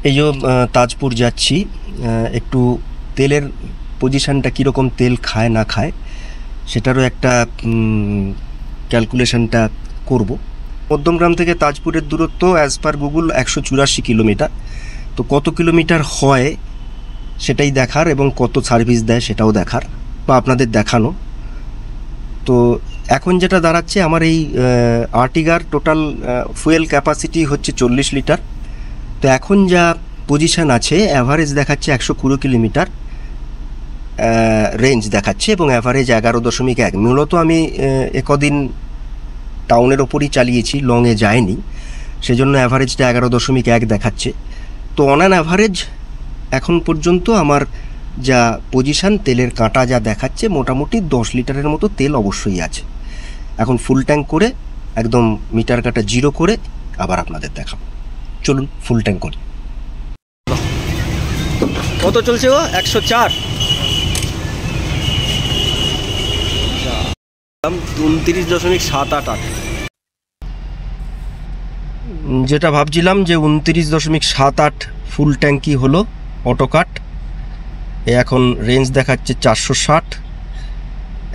এই যে তাজপুর যাচ্ছি, একটু তেলের পজিশানটা কীরকম, তেল খায় না খায় সেটারও একটা ক্যালকুলেশনটা করব। মধ্যমগ্রাম থেকে তাজপুরের দূরত্ব অ্যাজ পার গুগল 184 কিলোমিটার। তো কত কিলোমিটার হয় সেটাই দেখার, এবং কত সার্ভিস দেয় সেটাও দেখার বা আপনাদের দেখানো। তো এখন যেটা দাঁড়াচ্ছে, আমার এই আর্টিগার টোটাল ফুয়েল ক্যাপাসিটি হচ্ছে 40 লিটার। তো এখন যা পজিশান আছে, অ্যাভারেজ দেখাচ্ছে 120 কিলোমিটার রেঞ্জ দেখাচ্ছে, এবং অ্যাভারেজ 11.1। মূলত আমি একদিন টাউনের ওপরই চালিয়েছি, লংয়ে যায়নি, সেজন্য অ্যাভারেজটা 11.1 দেখাচ্ছে। তো অন অ্যান অ্যাভারেজ এখন পর্যন্ত আমার যা পজিশান, তেলের কাঁটা যা দেখাচ্ছে, মোটামুটি 10 লিটারের মতো তেল অবশ্যই আছে। এখন ফুল ট্যাঙ্ক করে একদম মিটার কাটা জিরো করে আবার আপনাদের দেখাবো। চলুন ফুল ট্যাঙ্ক করি। কত চলছে ও? 104, 29.78। যেটা ভাবছিলাম যে 29.78 ফুল ট্যাঙ্কি হলো অটোকাট। এখন রেঞ্জ দেখাচ্ছে 460,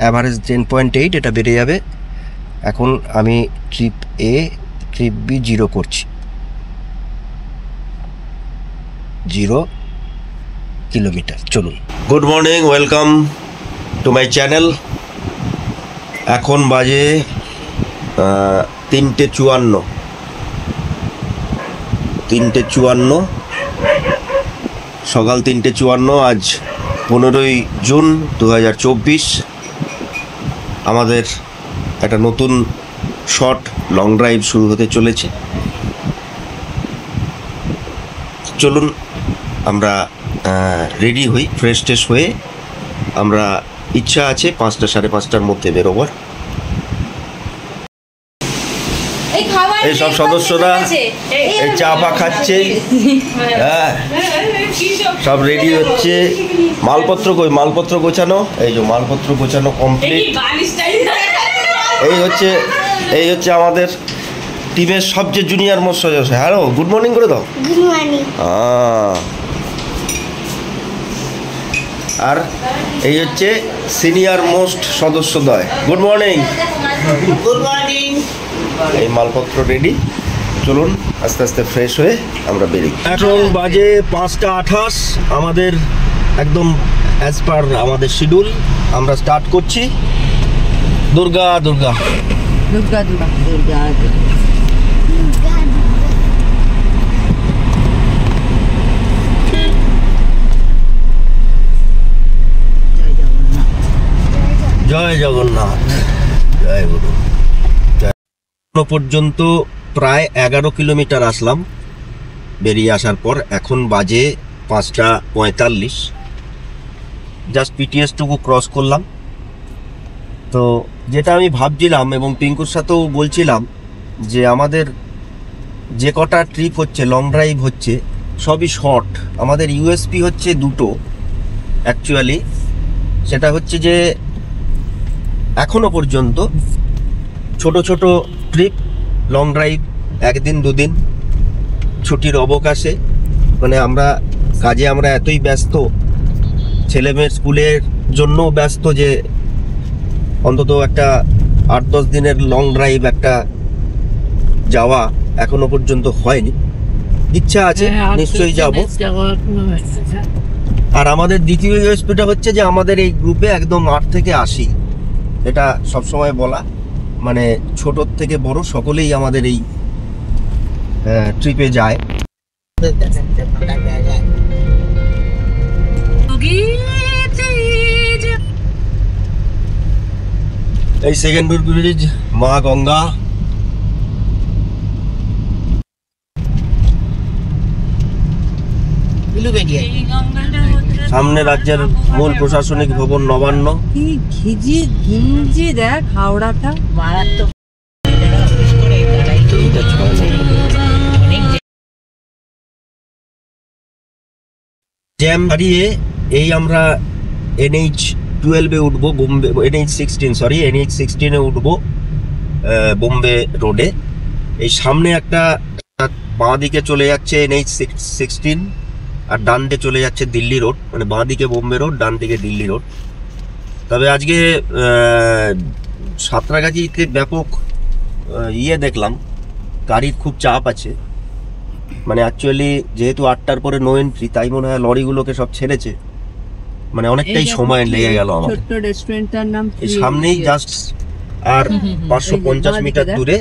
অ্যাভারেজ 10.8, এটা বেড়ে যাবে। এখন আমি trip a trip B zero করছি, 0 কিলোমিটার। চলুন। Good morning, welcome to my channel. এখন বাজে 3:54, সকাল 3:54। আজ 15ই জুন 2024। আমাদের একটা নতুন শর্ট লং ড্রাইভ শুরু হতে চলেছে। চলুন আমরা রেডি হই, ফ্রেশ ট্রেশ হয়ে। আমরা ইচ্ছা আছে 5টা সাড়ে 5টার মধ্যে বেরোবার। এই সব সদস্যরা এই চা পা খাচ্ছে, হ্যাঁ, সব রেডি হচ্ছে। মালপত্র কই? মালপত্র গোছানো, এই যে মালপত্র গোছানো কমপ্লিট। এই হচ্ছে আমাদের টিমের সবচেয়ে জুনিয়র মোস্ট সদস্য। হ্যালো, গুড মর্নিং করে দাও। Good morning. আর এই হচ্ছে সিনিয়র মোস্ট সদস্যদ্বয়। Good morning. Good morning. এই মালপত্র রেডি। চলুন আস্তে আস্তে ফ্রেশ হয়ে আমরা বেরিয়ে। এখন বাজে 5:28। আমাদের একদম অ্যাজ পার আমাদের শিডিউল আমরা স্টার্ট করছি। দুর্গা দুর্গা দুর্গা দুর্গা দুর্গা জয় জগন্নাথ, জয় গুরু। পর্যন্ত প্রায় 11 কিলোমিটার আসলাম বেরিয়ে আসার পর। এখন বাজে 5:45। জাস্ট পিটিএসটুকু ক্রস করলাম। তো যেটা আমি ভাবছিলাম এবং পিঙ্কুর সাথেও বলছিলাম, যে আমাদের যে কটা ট্রিপ হচ্ছে, লং ড্রাইভ হচ্ছে, সবই শর্ট। আমাদের ইউএসপি হচ্ছে দুটো অ্যাকচুয়ালি। সেটা হচ্ছে যে এখনো পর্যন্ত ছোট ছোট ট্রিপ, লং ড্রাইভ, 1 দিন 2 দিন ছুটির অবকাশে, মানে আমরা কাজে আমরা এতই ব্যস্ত, ছেলেমেয়ের স্কুলের জন্যও ব্যস্ত, যে অন্তত একটা 8-10 দিনের লং ড্রাইভ একটা যাওয়া এখনো পর্যন্ত হয়নি। ইচ্ছা আছে, নিশ্চয়ই যাব। আর আমাদের দ্বিতীয় ইউএসপিটা হচ্ছে যে আমাদের এই গ্রুপে একদম 8 থেকে 80, এটা সবসময় বলা, মানে ছোট থেকে বড় সকলেই আমাদের এই ট্রিপে যায়। এই সেকেন্ড ব্রিজ, মা গঙ্গা। সামনে রাজ্যের মূল প্রশাসনিক ভবন নবান্ন। কি ঘিজি ঘিঞ্জি দেখ, হাওড়াটা মারাত্মক। জ্যাম হারিয়ে এই আমরা NH-12 উঠবো, বোম্বে NH-16 উঠবো বোম্বে রোডে। এই সামনে একটা বাঁ দিকে চলে যাচ্ছে NH16 আর ডান দিকে চলে যাচ্ছে দিল্লি রোড, মানে বাঁ দিকে বোম্বে রোড, ডান দিকে দিল্লি রোড। তবে আজকে সাঁতরাগাছিতে ব্যাপক দেখলাম গাড়ির খুব চাপ আছে, মানে অ্যাকচুয়ালি যেহেতু 8টার পরে নো এন্ট্রি, তাই মনে হয় লরিগুলোকে সব ছেড়েছে, মানে অনেকটাই সময় লেগে গেল আমার। ছোট্ট রেস্টুরেন্টটার নাম এই সামনেই জাস্ট আর 550 মিটার দূরে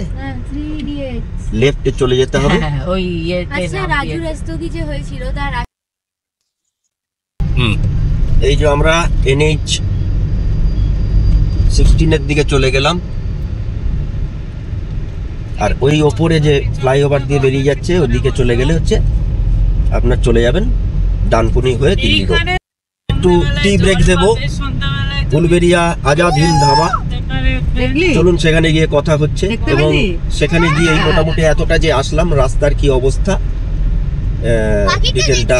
লেফটে চলে যেতে হবে। ওই ইয়েতে আচ্ছা, রাজু রাস্তোগি যে হয়েছিল তার এই যে আমরা NH16 এর দিকে চলে গেলাম, আর ওই ওপরে যে ফ্লাইওভার দিয়ে বেরিয়ে যাচ্ছে ওদিকে চলে গেলে হচ্ছে আপনার চলে যাবেন ডানকুনি হয়ে দিল্লি রোড। একটু টি ব্রেক দেবো, উলবেরিয়া আজাদ হিন্দ ধাবা, দেখলি? চলুন সেখানে গিয়ে কথা হচ্ছে। দেখতে এবং পেলি? সেখানে গিয়ে মোটামুটি এতটা যে আসলাম, রাস্তার কি অবস্থা ডিটেলটা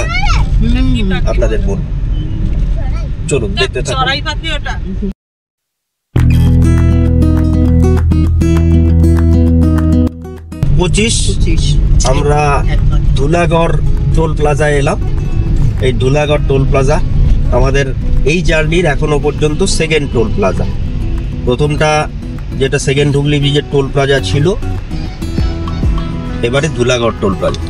আপনাদের বলবো। চলুন দেখতে থাকুন। 25 আমরা ধুলাগড় টোল প্লাজায় এলাম। এই ধুলাগড় টোল প্লাজা আমাদের এই জার্নির এখনো পর্যন্ত সেকেন্ড টোল প্লাজা। প্রথমটা যেটা সেকেন্ড হুগলি ব্রিজের টোল প্লাজা ছিল, এবারে ধুলাগড় টোল প্লাজা।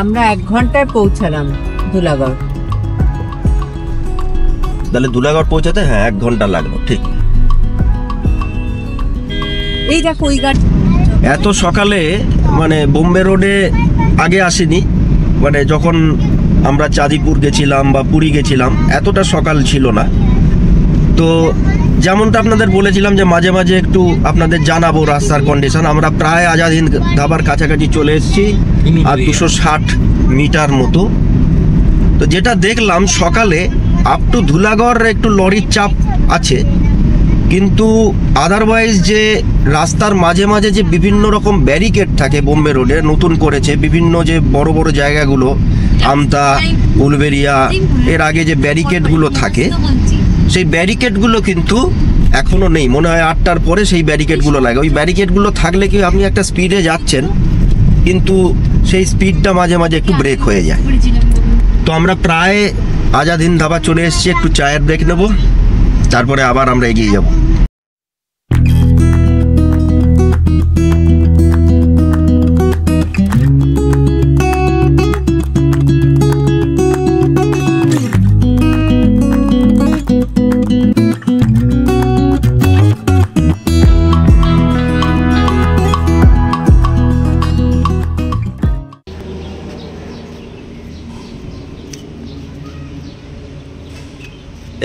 আমরা 1 ঘন্টায় পৌঁছালাম ধুলাগড়। তাহলে ধুলাগড় পৌঁছাতে 1 ঘন্টা লাগলো, ঠিক। এই দেখো ওই গাড়ি। এত সকালে মানে বোম্বে রোডে আগে আসিনি, মানে যখন আমরা চাঁদিপুর গেছিলাম বা পুরী গেছিলাম এতটা সকাল ছিল না। তো যেমনটা আপনাদের বলেছিলাম যে মাঝে মাঝে একটু আপনাদের জানাবো রাস্তার কন্ডিশন। আমরা প্রায় আজাদ হিন্দ ধাবার কাছাকাছি চলে এসেছি, আর 260 মিটার মতো। তো যেটা দেখলাম সকালে আপ টু ধুলাগড় একটু লরির চাপ আছে, কিন্তু আদারওয়াইজ যে রাস্তার মাঝে মাঝে যে বিভিন্ন রকম ব্যারিকেড থাকে বোম্বে রোডে, নতুন করেছে বিভিন্ন যে বড় বড় জায়গাগুলো, আমতা, উলবেরিয়া, এর আগে যে ব্যারিকেডগুলো থাকে সেই ব্যারিকেডগুলো কিন্তু এখনো নেই। মনে হয় 8টার পরে সেই ব্যারিকেডগুলো লাগে। ওই ব্যারিকেডগুলো থাকলে কি আপনি একটা স্পিডে যাচ্ছেন, কিন্তু সেই স্পিডটা মাঝে মাঝে একটু ব্রেক হয়ে যায়। তো আমরা প্রায় আজাদ হিন্দ ধাবা চলে এসেছি, একটু চায়ের ব্রেক নেব, তারপরে আবার আমরা এগিয়ে যাব।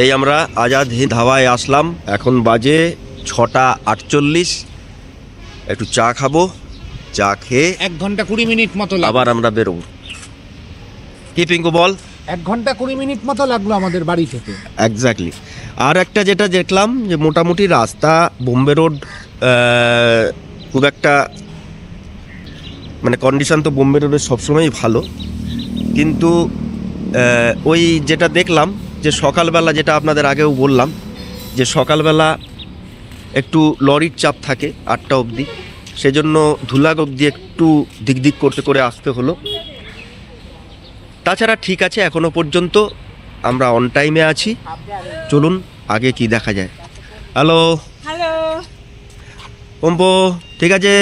এই আমরা আজাদ হিন্দ ধাবায় আসলাম, এখন বাজে 6টা 48। একটু চা খাবো, চা খেয়ে 1 ঘন্টা 20 মিনিট মতো লাগলো। আবার আমরা বেরোবো। কি পিঙ্কু বল? 1 ঘন্টা 20 মিনিট মতো লাগলো আমাদের বাড়ি থেকে। এক্স্যাক্টলি। আর একটা যেটা দেখলাম যে মোটামুটি রাস্তা বোম্বে রোড খুব একটা মানে কন্ডিশন তো বোম্বে রোডের সবসময়ই ভালো, কিন্তু ওই যেটা দেখলাম যে সকালবেলা, যেটা আপনাদের আগেও বললাম যে সকালবেলা একটু লরির চাপ থাকে 8টা অবধি, সেজন্য ধুলাগ অবধি একটু দিক করতে করে আসতে হলো। তাছাড়া ঠিক আছে, এখনো পর্যন্ত আমরা অন টাইমে আছি। চলুন আগে কি দেখা যায়। হ্যালো হ্যালো পম্পো, ঠিক আছে।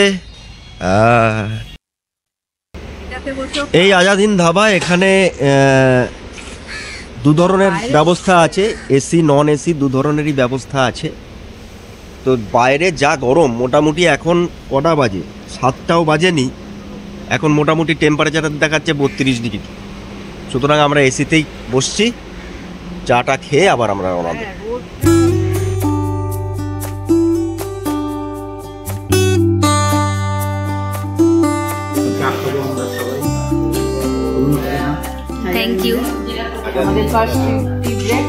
এই আজাদ হিন্দ ধাবা, এখানে 2 ধরনের ব্যবস্থা আছে, এসি নন এসি 2 ধরনেরই ব্যবস্থা আছে। তো বাইরে যা গরম, মোটামুটি এখন কটা বাজে, 7টাও বাজেনি, এখন মোটামুটি টেম্পারেচার দেখাচ্ছে 32 ডিগ্রি। সুতরাং আমরা এসিতেই বসছি, চাটা খেয়ে আবার আমরা রওনা দেব। Thank you. আমাদের first tea break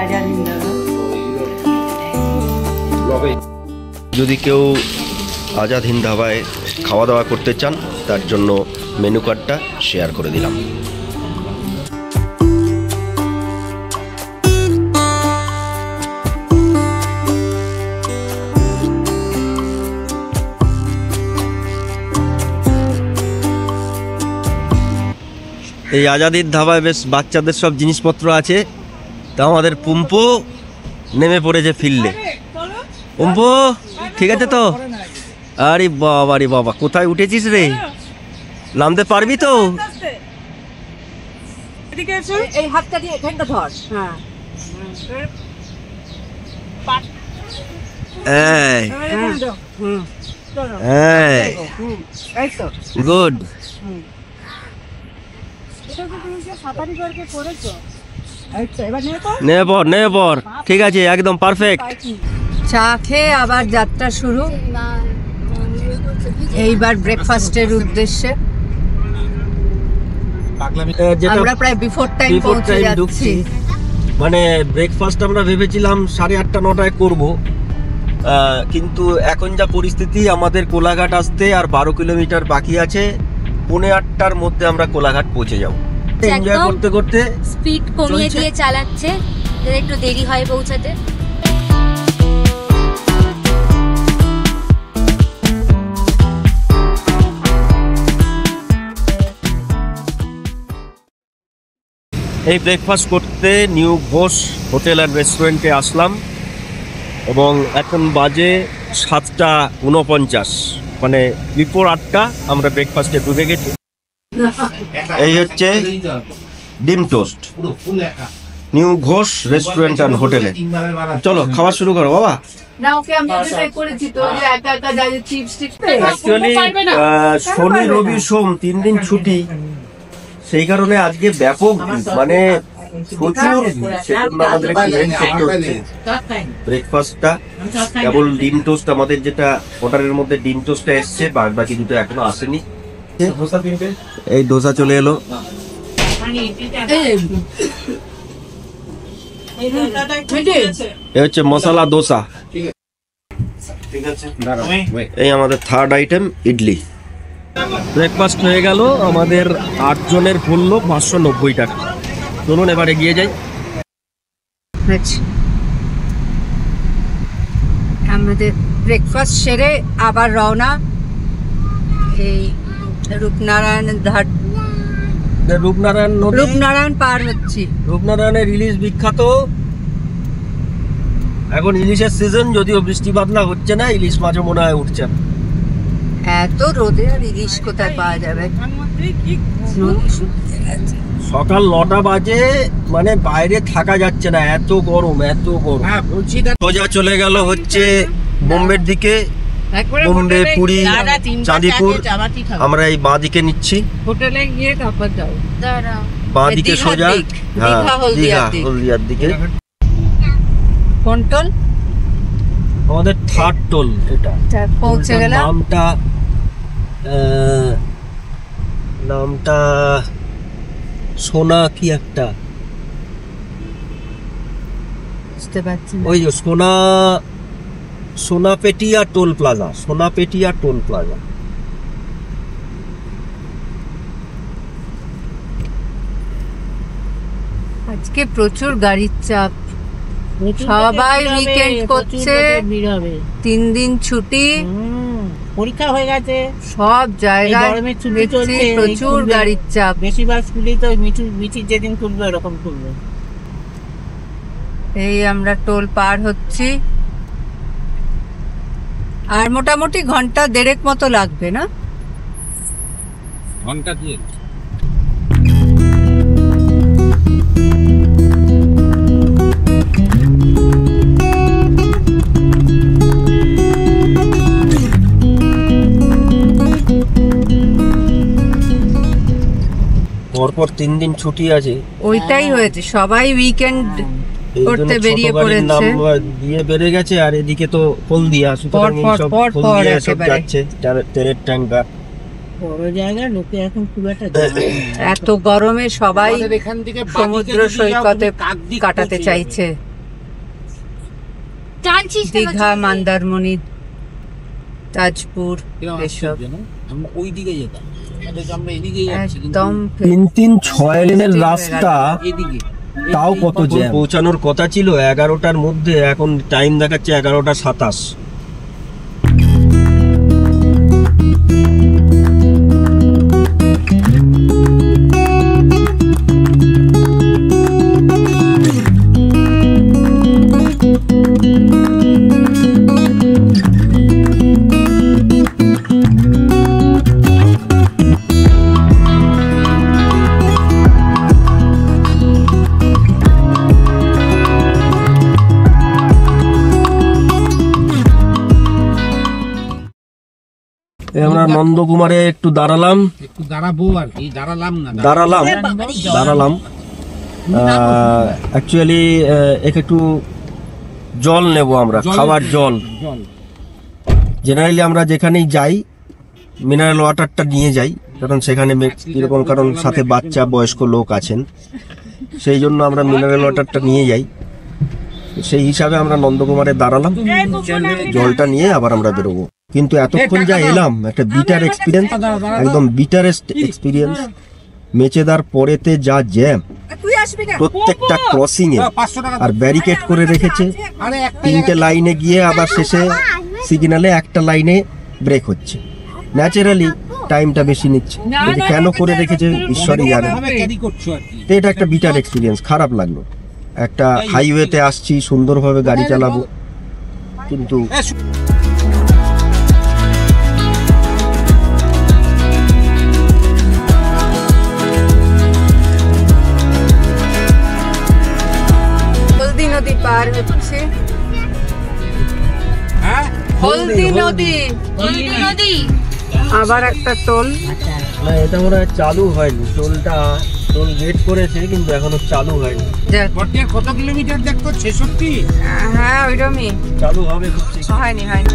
Azad Hind Dhaba. যদি কেউ আজাদ হিন্দ ধাবায় খাওয়া দাওয়া করতে চান, তার জন্য মেনু কার্ডটা শেয়ার করে দিলাম। এই আজাদির ধাবায় বেশ বাচ্চাদের সব জিনিসপত্র আছে। তা আমাদের পুম্পু নেমে পড়েছে ফিল্ডে। পুম্পু ঠিক আছে তো? আরে বাবা রে বাবা, কোথায় উঠেছিস রে? নামতে পারবি তো? এই হাতটা দিয়ে এখানটা ধর। হ্যাঁ এই এই গুড। নেবে পর ঠিক আছে, একদম পারফেক্ট। চা খেয়ে আবার যাত্রা শুরু। এইবার ব্রেকফাস্টের উদ্দেশ্যে আমরা প্রায় বিফোর টাইম পৌঁছে যাচ্ছি। মানে ব্রেকফাস্ট আমরা ভেবেছিলাম 8:30 9টায় করব, কিন্তু এখন যা পরিস্থিতি আমাদের কোলাঘাট আসতে আর 12 কিলোমিটার বাকি আছে। 7:45টার মধ্যে আমরা কোলাঘাট পৌঁছে যাব। এনজয় করতে করতে স্পিড কমিয়ে দিয়ে চালাচ্ছে যাতে একটু দেরি হয় পৌঁছাতে। এই ব্রেকফাস্ট করতে নিউ ঘোষ হোটেল অ্যান্ড রেস্টুরেন্টে আসলাম এবং এখন বাজে 7:49, মানে বিফোর 8টা আমরা ব্রেকফাস্টে ঢুকে গেছি। এই হচ্ছে ডিম toast new Ghosh restaurant and হোটেলে। চলো খাওয়া শুরু করো বাবা। না ওকে আমি যেটাই করেছি তো, যে একা একা যাই চিপস টিপস। অ্যাকচুয়ালি শনি রবি সোম 3 দিন ছুটি, সেই কারণে আজকে ব্যাপক মানে প্রচুর, সেজন্য আমাদের একটু লেট করতে হচ্ছে। ব্রেকফাস্টটা কেবল ডিম টোস্ট, আমাদের যেটা অর্ডারের মধ্যে ডিম টোস্টটা এসছে, বাকি দুটো এখনো আসেনি। এই ডোসা চলে এলো। এই হচ্ছে মশলা দোসা। এই আমাদের থার্ড আইটেম ইডলি। ব্রেকফাস্ট হয়ে গেল আমাদের, 8 জনের পড়লো 590 টাকা। চলুন এবার এগিয়ে যাই। আমাদের ব্রেকফাস্ট সেরে আবার রওনা এই রূপনারায়ণ পার হচ্ছি। রূপনারায়ণের ইলিশ বিখ্যাত। এখন ইলিশের সিজন, যদিও বৃষ্টিপাত না হচ্ছে না, ইলিশ মাছও মনে হয় উঠছে না। এত রোদে আর ইলিশ কোথায় পাওয়া যাবে? সকাল 9টা বাজে, মানে বাইরে থাকা যাচ্ছে না, এত গরম এত গরম। সোজা চলে গেল হচ্ছে বোম্বের দিকে, বোম্বে পুরী চাঁদিপুর। আমরা এই বাঁ দিকে নিচ্ছি, হোটেলে গিয়ে তারপর যাও। বাঁ দিকে সোজা। হ্যাঁ দীঘা হলদিয়ার দিকে। কোন টোল? আমাদের থার্ড টোল এটা। পৌঁছে গেলাম। নামটা সোনা কি একটা, বুঝতে পারছি না। ওই সোনাপেটিয়া টোল প্লাজা, সোনাপেটিয়া টোল প্লাজা। আজকে প্রচুর গাড়ির চাপ, সবাই উইকেন্ড করছে, 3 দিন ছুটি, পরীক্ষা হয়ে গেছে, সব জায়গায় প্রচুর গাড়ির চাপ। বেশিরভাগ স্কুলেই তো মিছিল যেদিন খুলবে এরকম খুলবে। এই আমরা টোল পার হচ্ছি, আর মোটামুটি 1.5 মতো লাগবে না? ঘন্টা দিয়ে পরপর 3 দিন ছুটি আছে, ওইটাই হয়েছে, সবাই উইকেন্ড করতে বেরিয়ে পড়েছে। দিয়ে বেড়ে গেছে, আর এদিকে তো হলদিয়া, সুতরাং সব যাচ্ছে ট্রেনের ট্যাঙ্কার। বড় জায়গা, লোকে এখন খুব একটা এত গরমে সবাই সমুদ্র সৈকতে কাটাতে চাইছে। দীঘা, মন্দারমণি, তাজপুর, এসব ওই দিকে যেতাম, আমরা এদিকে যাচ্ছি একদম 3-6 লেনের রাস্তা, তাও কত জ্যাম। পৌঁছানোর কথা ছিল 11টার মধ্যে, এখন টাইম দেখাচ্ছে 11টা 27। আমরা নন্দকুমারে একটু দাঁড়ালাম একটু দাঁড়াবো আর কি, দাঁড়ালাম না, দাঁড়ালাম অ্যাকচুয়ালি একটু জল নেব আমরা, খাবার জল। জেনারেলি আমরা যেখানেই যাই মিনারেল ওয়াটারটা নিয়ে যাই, কারণ সেখানে এরকম, কারণ সাথে বাচ্চা বয়স্ক লোক আছেন, সেই জন্য আমরা মিনারেল ওয়াটারটা নিয়ে যাই। সেই হিসাবে আমরা নন্দকুমারে দাঁড়ালাম, জলটা নিয়ে আবার আমরা বেরোবো। কিন্তু এতক্ষণ যা এলাম একটা বিটার এক্সপিরিয়েন্স, একদম বিটারেস্ট এক্সপিরিয়েন্স। মেচেদার পরেতে যা জ্যাম, প্রত্যেকটা ক্রসিং এ আর ব্যারিকেড করে রেখেছে। 3টে লাইনে গিয়ে আবার শেষে সিগন্যালে একটা লাইনে ব্রেক হচ্ছে। ন্যাচারালি টাইমটা বেশি নিচ্ছে, কিন্তু কেন করে রেখেছে ঈশ্বরই জানে। তো এটা একটা বিটার এক্সপিরিয়েন্স, খারাপ লাগলো। একটা হাইওয়েতে আসছি, সুন্দরভাবে গাড়ি চালাবো, কিন্তু হলদি নদী পার হচ্ছে। হলদি নদী, নদী আবার একটা টোল। না, এটা মনে হয় চালু হয়নি, টোল গেট করেছে কিন্তু এখনো চালু হয়নি। কত কিলোমিটার দেখতো? 66। হ্যাঁ ওইরকমই, চালু হবে খুব শীঘ্রই। হয়নি।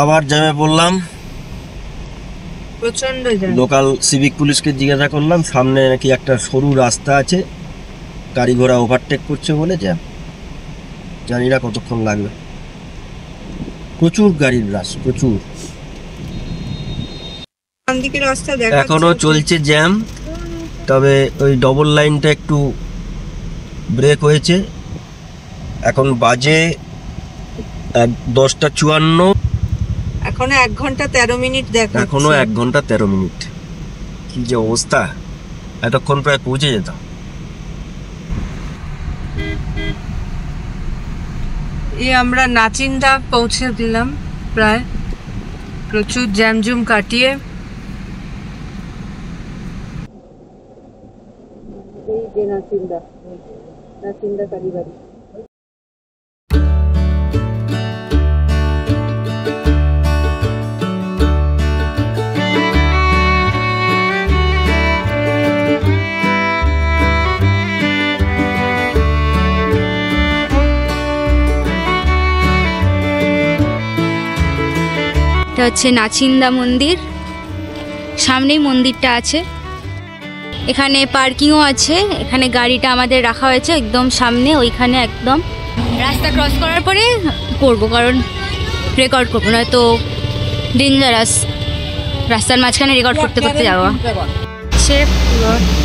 আবার জ্যামে বললাম, প্রচন্ড জ্যাম। লোকাল সিভিক পুলিশকে জিজ্ঞাসা করলাম, সামনে নাকি একটা সরু রাস্তা আছে, গাড়ি ঘোড়া ওভারটেক করছে বলে জ্যাম। জানি না কতক্ষণ লাগবে, প্রচুর গাড়ির রাশ, প্রচুর। এখনো চলছে জ্যাম, তবে ওই ডবল লাইনটা একটু ব্রেক হয়েছে। এখন বাজে 10:54, এখনো 1 ঘন্টা 13 মিনিট দেখা। এখনো 1 ঘন্টা 13 মিনিট। কি যে অবস্থা, এতক্ষণ প্রায় পৌঁছে যেতাম। আমরা নাচিন্দা পৌঁছে দিলাম প্রায়, প্রচুর জ্যামজুম কাটিয়ে। নাচিন্দা কালীবাড়ি। এটা হচ্ছে নাচিন্দা মন্দির, সামনেই মন্দিরটা আছে। এখানে পার্কিংও আছে, এখানে গাড়িটা আমাদের রাখা হয়েছে একদম সামনে, ওইখানে একদম। রাস্তা ক্রস করার পরে করবো, কারণ রেকর্ড করবো না তো ডেঞ্জারাস, রাস্তার মাঝখানে রেকর্ড করতে করতে যাওয়া।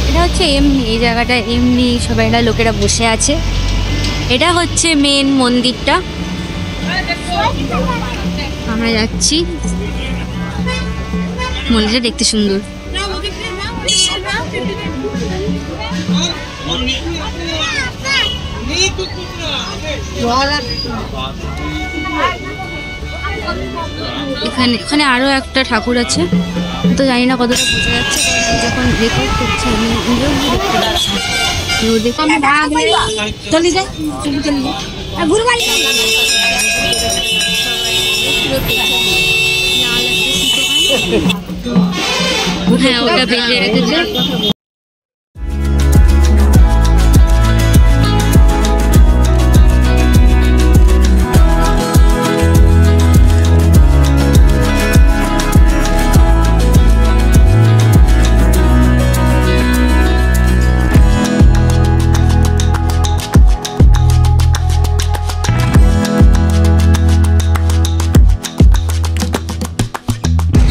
এটা হচ্ছে এমনি, এই জায়গাটা এমনি সবাই লোকেরা বসে আছে। এটা হচ্ছে মেন মন্দিরটা, আমরা যাচ্ছি। মন্দিরটা দেখতে সুন্দর। এখানে আরো একটা ঠাকুর আছে, তো জানি না কতটা বোঝা যাচ্ছে, যখন রেকর্ড করছি আমি নিজেও দেখতে পাচ্ছি। চলে যাই, হ্যাঁ ওটা বেঁধে রেখেছে।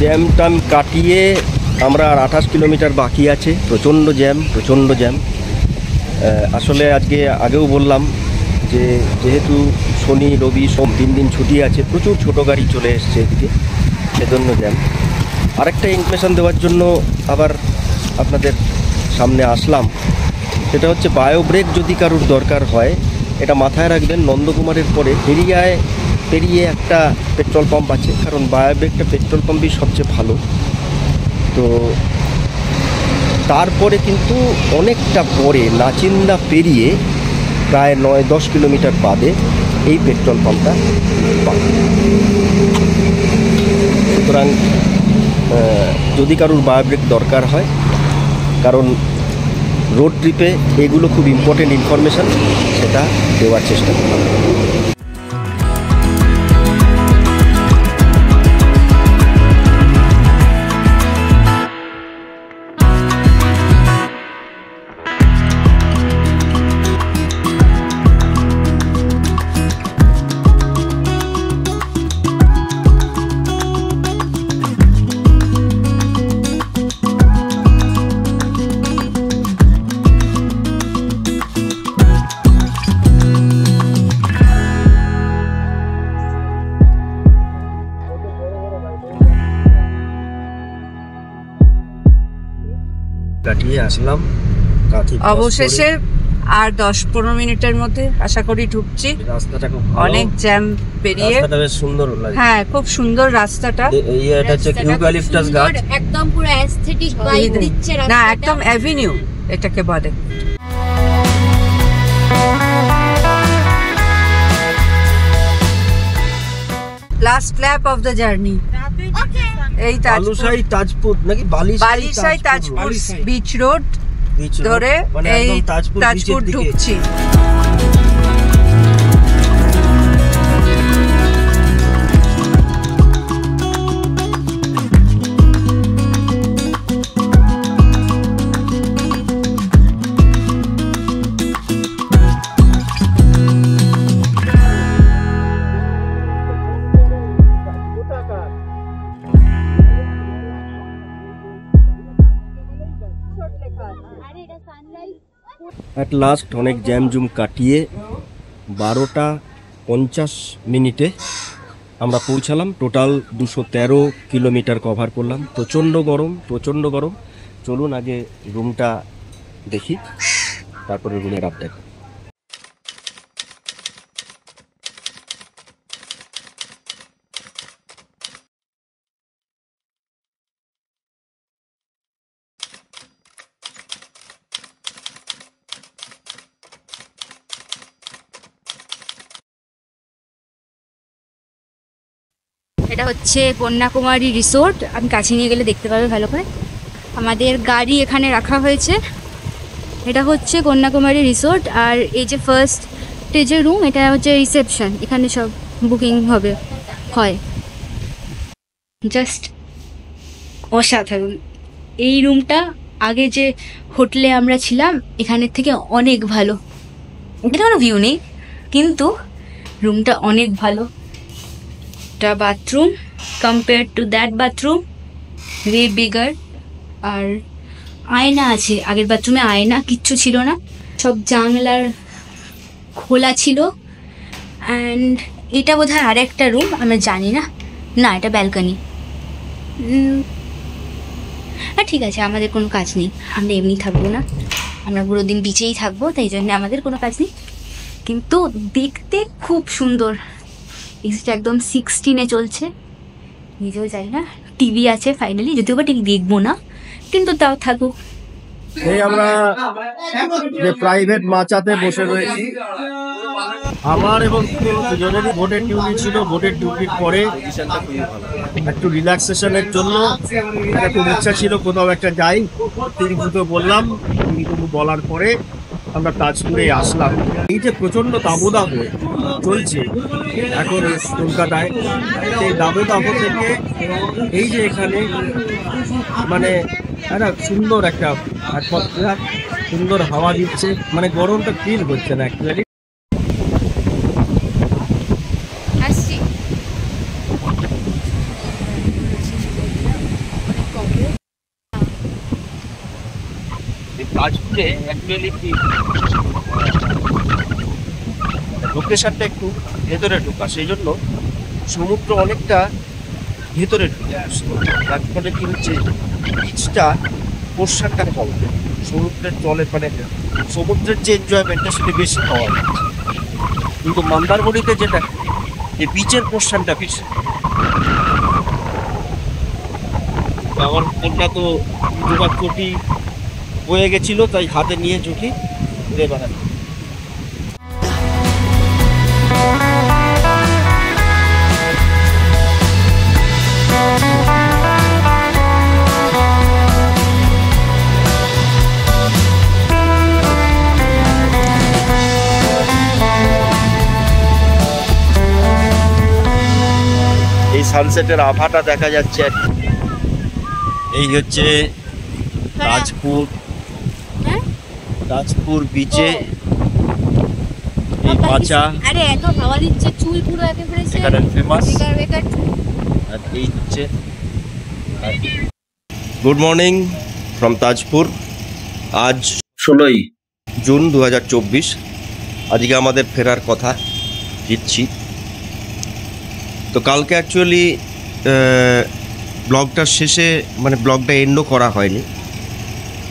জ্যাম টাম কাটিয়ে আমরা আর 28 কিলোমিটার বাকি আছে। প্রচণ্ড জ্যাম। আসলে আজকে আগেও বললাম যে যেহেতু শনি রবি সোম 3 দিন ছুটি আছে, প্রচুর ছোটো গাড়ি চলে এসছে এদিকে, সেজন্য জ্যাম। আরেকটা ইনফরমেশন দেওয়ার জন্য আবার আপনাদের সামনে আসলাম সেটা হচ্ছে বায়ো ব্রেক যদি কারোর দরকার হয়, এটা মাথায় রাখবেন। নন্দকুমারের পরে পেরিয়ে একটা পেট্রোল পাম্প আছে, কারণ বায়ো ব্রেকটা পেট্রোল পাম্পই সবচেয়ে ভালো। তো তারপরে কিন্তু অনেকটা পরে নাচিন্দা পেরিয়ে প্রায় 9-10 কিলোমিটার বাদে এই পেট্রোল পাম্পটা পাবে। সুতরাং যদি কারোর বায়ো ব্রেক দরকার হয়, কারণ রোড ট্রিপে এগুলো খুব ইম্পর্টেন্ট ইনফরমেশান, সেটা দেওয়ার চেষ্টা করলাম। কাটিয়ে আসলাম অবশেষে আর 10-15 মিনিটের মধ্যে আশা করি ঢুকছি। রাস্তাটা খুব অনেক জ্যাম পেরিয়ে, রাস্তাটা বেশ সুন্দর লাগে। হ্যাঁ খুব সুন্দর রাস্তাটা। এটা হচ্ছে ইউক্যালিপটাস গাছ, একদম পুরো অ্যাস্থেটিক ভাইব দিচ্ছে না রাস্তাটা। একদম অ্যাভিনিউ এটাকে বলে। Last lap of the journey. এই বালুশাহী তাজপুর নাকি Balishai Tajpur beach road beach road, ধরে মানে এই একদম তাজপুর তাজপুর beach এর দিকে। ঢুকছি। অ্যাট লাস্ট অনেক জ্যাম জুম কাটিয়ে 12টা 50 আমরা পৌঁছালাম। টোটাল 213 কিলোমিটার কভার করলাম। প্রচণ্ড গরম। চলুন আগে রুমটা দেখি, তারপরে রুমের আপডেট। এটা হচ্ছে কন্যাকুমারী রিসোর্ট। আমি কাছে নিয়ে গেলে দেখতে পাবে ভালো করে। আমাদের গাড়ি এখানে রাখা হয়েছে। এটা হচ্ছে কন্যাকুমারী রিসোর্ট। আর এই যে ফার্স্ট স্টেজের রুম, এটা হচ্ছে রিসেপশন। এখানে সব বুকিং হয়। জাস্ট অসাধারণ এই রুমটা। আগে যে হোটেলে আমরা ছিলাম এখানের থেকে অনেক ভালো। এটা কোনো ভিউ নেই, কিন্তু রুমটা অনেক ভালো। একটা bathroom compare to that bathroom way bigger. আর আয়না আছে, আগের বাথরুমে আয়না কিচ্ছু ছিল না, সব জানলার খোলা ছিল। অ্যান্ড এটা বোধহয় আর একটা রুম, আমরা জানি না। না, এটা ব্যালকনি। হ্যাঁ ঠিক আছে, আমাদের কোনো কাজ নেই, আমরা এমনি থাকবো না, আমরা পুরো দিন বিচেই থাকবো, তাই জন্য আমাদের কোনো কাজ নেই। কিন্তু দেখতে খুব সুন্দর। এক্সিট একদম 16-এ চলছে, নিজেও জানি না। টিভি আছে ফাইনালি, যদিও বা ঠিক দেখবো না, কিন্তু তাও থাকুক। এই আমরা যে প্রাইভেট মাচাতে বসে রয়েছি। আমার এবং দুজনেরই ভোটের ডিউটি ছিল। ভোটের ডিউটির পরে একটু রিল্যাক্সেশনের জন্য একটু ইচ্ছা ছিল কোথাও একটা যাই। তিনটুকু বললাম, তিনটুকু বলার পরে আমরা তাজপুরে আসলাম। এই যে প্রচণ্ড দাবদাহ চলছে এখন কলকাতায়, সেই দাবদাহ থেকে এই যে এখানে মানে একটা সুন্দর একটা সুন্দর হাওয়া দিচ্ছে, মানে গরমটা ফিল হচ্ছে না অ্যাকচুয়ালি। তাজপুরে অ্যাকচুয়ালি কি লোকেশনটা একটু ভেতরে ঢোকা, সেই জন্য সমুদ্র অনেকটা ভেতরে ঢুকে আসছে। তারপরে কি হচ্ছে, বিচটা পোর্শনটা কম, সমুদ্রের জলে মানে সমুদ্রের যে এনজয়মেন্টটা সেটা বেশি পাওয়া যায়, কিন্তু মন্দারমণিতে যেটা এই বিচের পোর্শনটা বেশি। আমার ফোনটা তো দুবার চটি হয়ে গেছিলো, তাই হাতে নিয়ে ঝুঁকি ঘুরে বেড়াচ্ছি। এই সানসেটের আভাটা দেখা যাচ্ছে আর কি। এই হচ্ছে তাজপুর বিচে এই মাচা আরে এত হাওয়া দিচ্ছে, চুল পুরো একেবারে এখানে ফেমাস। বেকার আর এই হচ্ছে গুড মর্নিং ফ্রম তাজপুর। আজ 16ই জুন 2024। আজকে আমাদের ফেরার কথা দিচ্ছি। তো কালকে অ্যাকচুয়ালি ব্লগটার শেষে মানে ব্লগটা এন্ডও করা হয়নি।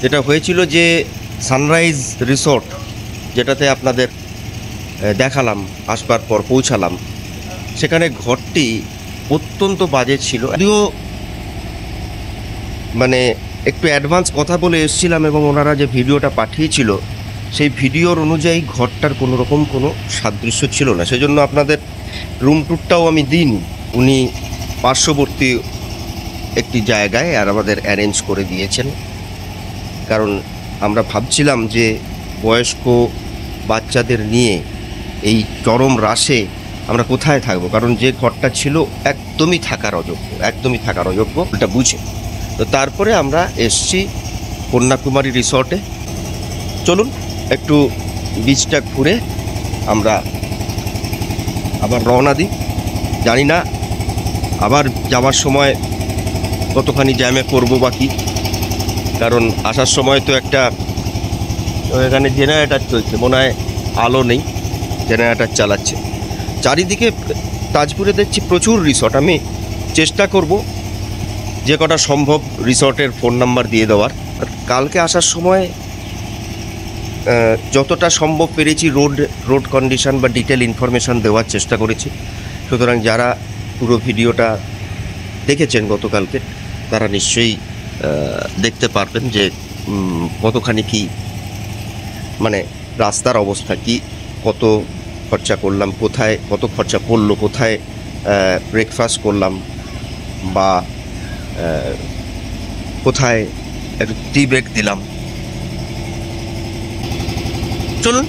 যেটা হয়েছিল যে সানরাইজ রিসোর্ট যেটাতে আপনাদের দেখালাম, আসবার পর পৌঁছালাম, সেখানে ঘরটি অত্যন্ত বাজে ছিল। যদিও মানে একটু অ্যাডভান্স কথা বলে এসেছিলাম এবং ওনারা যে ভিডিওটা পাঠিয়েছিল সেই ভিডিওর অনুযায়ী ঘরটার কোনো রকম কোনো সাদৃশ্য ছিল না। সেজন্য আপনাদের রুম ট্যুরটাও আমি দিইনি। উনি পার্শ্ববর্তী একটি জায়গায় আর আমাদের অ্যারেঞ্জ করে দিয়েছেন, কারণ আমরা ভাবছিলাম যে বয়স্ক বাচ্চাদের নিয়ে এই চরম রাশে আমরা কোথায় থাকবো, কারণ যে ঘরটা ছিল একদমই থাকার অযোগ্য এটা বুঝে। তো তারপরে আমরা এসছি কন্যাকুমারী রিসর্টে। চলুন একটু বিচটা ঘুরে আমরা আবার রওনা দিই। জানি না আবার যাওয়ার সময় কতখানি জ্যামে পড়বো বাকি, কারণ আসার সময় তো একটা এখানে জেনারেটার চলছে, মনে হয় আলো নেই, জেনারেটার চালাচ্ছে। চারিদিকে তাজপুরে দেখছি প্রচুর রিসর্ট। আমি চেষ্টা করব যে কটা সম্ভব রিসর্টের ফোন নাম্বার দিয়ে দেওয়ার। আর কালকে আসার সময় যতটা সম্ভব পেরেছি রোড কন্ডিশন বা ডিটেল ইনফরমেশান দেওয়ার চেষ্টা করেছি। সুতরাং যারা পুরো ভিডিওটা দেখেছেন গতকালকে তারা নিশ্চয়ই দেখতে পারবেন যে কতখানি কি মানে রাস্তার অবস্থা কি, কত খরচা করলাম, কোথায় কত খরচা পড়লো, কোথায় ব্রেকফাস্ট করলাম বা কোথায় একটু টি ব্রেক দিলাম। চলুন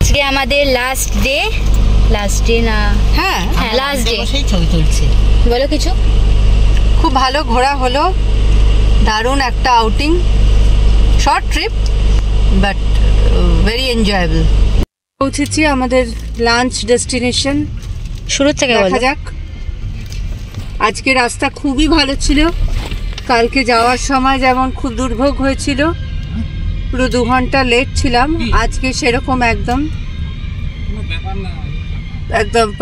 আজকে আমাদের লাস্ট ডে না, হ্যাঁ লাস্ট ডে। সেই ছবি তুলছি। বলো কিছু। খুব ভালো ঘোরা হলো, দারুণ একটা outing, short trip but very enjoyable. পৌঁছেছি আমাদের লাঞ্চ ডেস্টিনেশন। শুরু থেকে দেখা যাক। আজকে রাস্তা খুবই ভালো ছিল, কালকে যাওয়ার সময় যেমন খুব দুর্ভোগ হয়েছিল, পুরো 2 ঘন্টা লেট ছিলাম, আজকে সেরকম একদম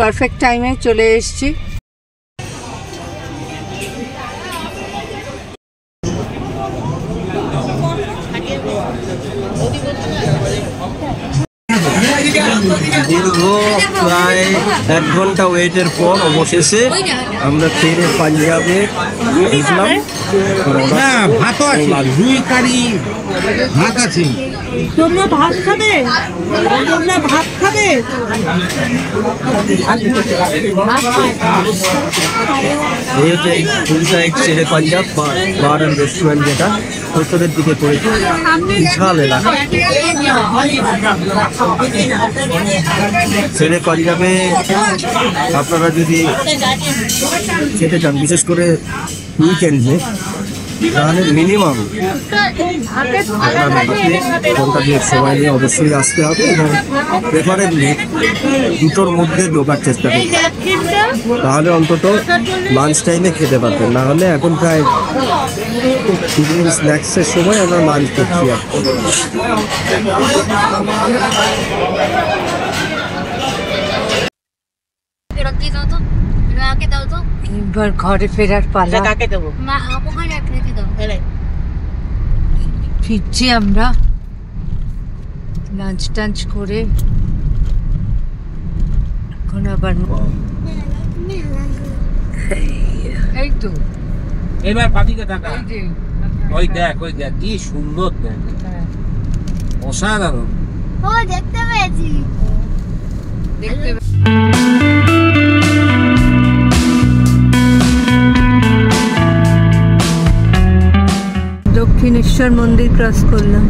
পারফেক্ট টাইমে চলে এসেছি। দীর্ঘ প্রায় 1 ঘন্টা ওয়েটের পর অবশেষে আমরা ট্রেনে পাঞ্জাবে ঢুকলাম। হ্যাঁ, ভাতও আছে, রুই কারি ভাত আছে। তোমরা ভাত খাবে? এই হচ্ছে গুলশান শেরে পাঞ্জাব বার অ্যান্ড রেস্টুরেন্ট, যেটা উত্তরের দিকে পড়েছে, বিশাল এলাকা। শেরে পাঞ্জাবে আপনারা যদি খেতে চান, বিশেষ করে উইকেন্ডে, তাহলে মিনিমাম ঘন্টা 2 সময় নিয়ে অবশ্যই আসতে হবে এবং প্রেফারেবলি 2টোর মধ্যে ঢোকার চেষ্টা করবেন, তাহলে অন্তত লাঞ্চ টাইমে খেতে পারবেন। না হলে এখন প্রায় স্ন্যাক্সের সময় আমরা লাঞ্চ করছি ফেরত দিয়ে দাও তো, মাকে দাও তো। এবার ঘরে ফেরার পালা। কাকে দেবো? মা ওখানে রেখে দাও। ফিরছি আমরা লাঞ্চ টাঞ্চ করে। এখন আবার এই তো এবার পাপিকে টাকা। এই যে, ওই দেখ কি সুন্দর দেখ, হ্যাঁ, অসাধারণ। ও দেখতে পেয়েছি। দেখতে দক্ষিণেশ্বর মন্দির ক্রস করলাম।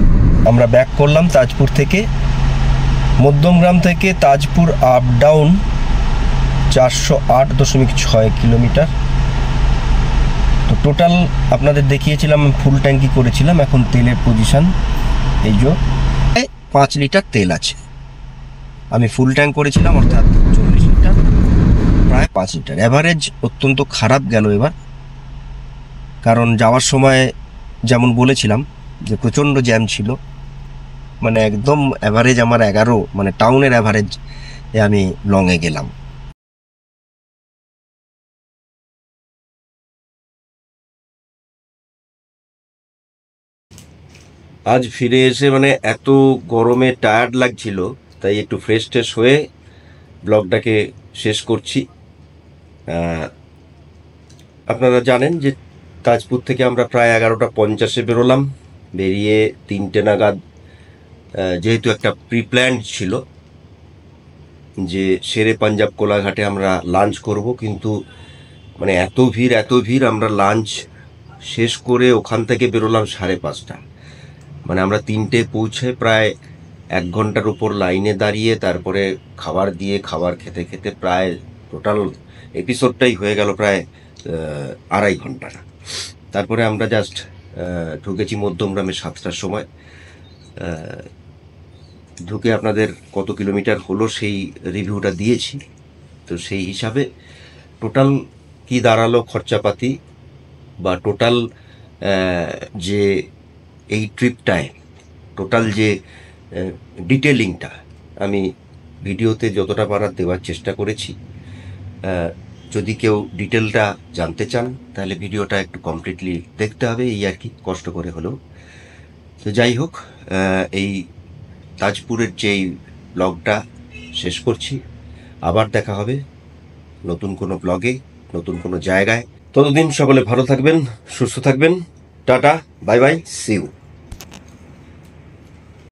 আমরা ব্যাক করলাম তাজপুর থেকে। মধ্যমগ্রাম থেকে তাজপুর আপ ডাউন 408.6 কিলোমিটার। তো টোটাল আপনাদের দেখিয়েছিলাম, ফুল ট্যাঙ্কি করেছিলাম। এখন তেলের পজিশন এই যে 5 লিটার তেল আছে। আমি ফুল ট্যাঙ্ক করেছিলাম, অর্থাৎ 40 লিটার, প্রায় 5 লিটার। অ্যাভারেজ অত্যন্ত খারাপ গেল এবার, কারণ যাওয়ার সময় যেমন বলেছিলাম যে প্রচণ্ড জ্যাম ছিল। মানে একদম অ্যাভারেজ আমার 11, মানে টাউনের অ্যাভারেজ আমি লংয়ে গেলাম। আজ ফিরে এসে মানে এত গরমে টায়ার্ড লাগছিল, তাই একটু ফ্রেশ ট্রেশ হয়ে ব্লগটাকে শেষ করছি। আপনারা জানেন যে তাজপুর থেকে আমরা প্রায় 11:50 বেরোলাম। বেরিয়ে 3টে নাগাদ, যেহেতু একটা প্রিপ্ল্যান্ড ছিল যে শেরে পাঞ্জাব কোলাঘাটে আমরা লাঞ্চ করব, কিন্তু মানে এত ভিড়, আমরা লাঞ্চ শেষ করে ওখান থেকে বেরোলাম 5:30। মানে আমরা 3টে পৌঁছে প্রায় 1 ঘন্টার উপর লাইনে দাঁড়িয়ে তারপরে খাবার দিয়ে খাবার খেতে খেতে প্রায় টোটাল এপিসোডটাই হয়ে গেল প্রায় 2.5 ঘন্টা। তারপরে আমরা জাস্ট ঢুকেছি মধ্যমগ্রামে 7টার সময়। ঢুকে আপনাদের কত কিলোমিটার হলো সেই রিভিউটা দিয়েছি। তো সেই হিসাবে টোটাল কি দাঁড়ালো খরচাপাতি বা টোটাল যে এই ট্রিপটায় টোটাল যে ডিটেলিংটা আমি ভিডিওতে যতটা পারার দেওয়ার চেষ্টা করেছি। যদি কেউ ডিটেলটা জানতে চান তাহলে ভিডিওটা একটু কমপ্লিটলি দেখতে হবে, এই আর কি, কষ্ট করে হলেও। তো যাই হোক, এই তাজপুরের যেই ব্লগটা শেষ করছি। আবার দেখা হবে নতুন কোনো ব্লগে, নতুন কোনো জায়গায়। ততদিন সকলে ভালো থাকবেন, সুস্থ থাকবেন। Tata, bye bye, see you.